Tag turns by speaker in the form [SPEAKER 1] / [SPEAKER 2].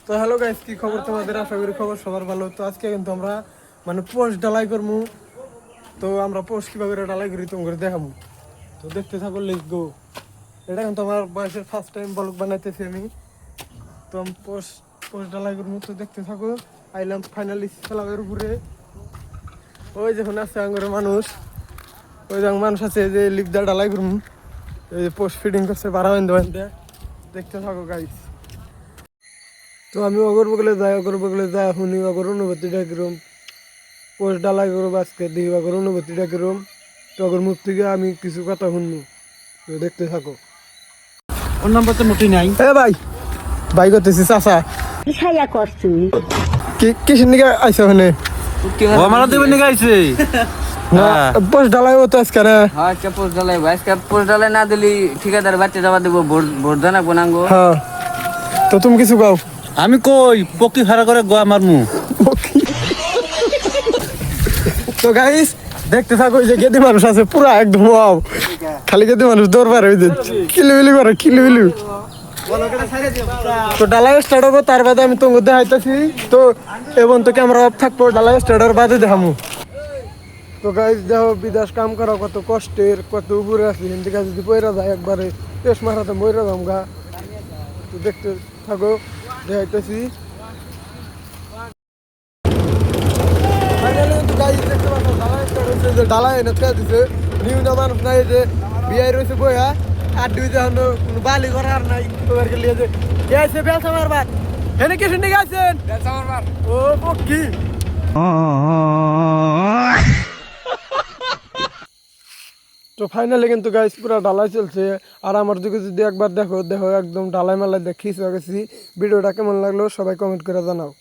[SPEAKER 1] তো hello guys, কি খবর তোমাদের? আশা করি খবর সবার ভালো। তো আজকে কিন্তু আমরা মানে পোস্ট ডালাই করবো। তো আমরা পোস্ট কিভাবে ডালাই করি তোমাকে দেখাবো। তো দেখতে থাকো, লেটস গো। এটা কিন্তু আমার বয়সের ফার্স্ট টাইম ব্লগ বানাইতেছি আমি। তো আমি পোস্ট পোস্ট ডালাই করবো, তো দেখতে থাকো। আইলাম ফাইনালি স্ল্যাবের উপরে। ওই যখন আছে আঙ্গুরের মানুষ, ওই যখন মানুষ আছে যে লিপ দা ডালাই করবো, এই যে পোস্ট ফিডিং করছে বাড়া বান্ধে বান্ধে। দেখতে থাকো গাইস। তো আমি অগর বগলে যাই শুনি অগর অনুভূতিটা কিরম, পোস্ট ডালাই করব আজকে দিই অগর অনুভূতিটা কিরম। তো অগর মুখ থেকে আমি কিছু কথা শুনবো, তো দেখতে থাকো।
[SPEAKER 2] ওর নাম্বার তো মোটেই নাই।
[SPEAKER 1] এ ভাই, ভাই করতেছি চাচা কি কিসের নিকে আইসা ওখানে?
[SPEAKER 2] ও আমারও দেবেন নাকি আইছে?
[SPEAKER 1] পোস্ট ডালাই হতো আজকে না?
[SPEAKER 3] হ্যাঁ, আজকে পোস্ট ডালাই ভাই। আজকে পোস্ট ডালাই না দিলি ঠিকাদার বাচ্চা যাবা দেবো, ভোট জানা কোনাঙ্গো।
[SPEAKER 1] হ্যাঁ, তো তুমি কিছু গাও।
[SPEAKER 2] আমি কই পকি ভাড়া করে গোয়া মারমু।
[SPEAKER 1] তো গাইস দেখতে থাকো, যে গেদি মানুষ আছে পুরা একদম ওয়াও, খালি গেদি মানুষ দরবার হয়ে যাচ্ছে, কিলিবিলি করে কিলিবিলি। তো ডালাই স্টার্ট হবো, তার বাদে আমি তোমাকে দেখাইতেছি। তো এবং তো ক্যামেরা অফ থাকবো, ডালাই স্টার্টের বাদে দেখামু। তো গাইস দেখো, বিদেশ কাম করা কত কষ্টের, কত উপরে আছে। হিন্দি কাজ যদি পয়রা যায় একবারে পেশ মারাতে ময়রা যাম গা। তো দেখতে থাকো, দেখাইতেছি। ডালাই এনে খেয়ে দিছে, নিউ না মানুষ নাই যে বিয়াই রয়েছে বইয়া আর দুই কোনো বালি করার নাই। তোমার লিয়ে যে গেছে বেলসা মারবার, এনে কি শুনে গেছেন বেলসা মারবার? ও পক্ষী। তো ফাইনালি কিন্তু গাইস পুরা ডালাই চলছে। আর আমার দিকে যদি একবার দেখো একদম ডালাই মালাই দেখিস গেছি। ভিডিওটা কেমন লাগলো সবাই কমেন্ট করে জানাও।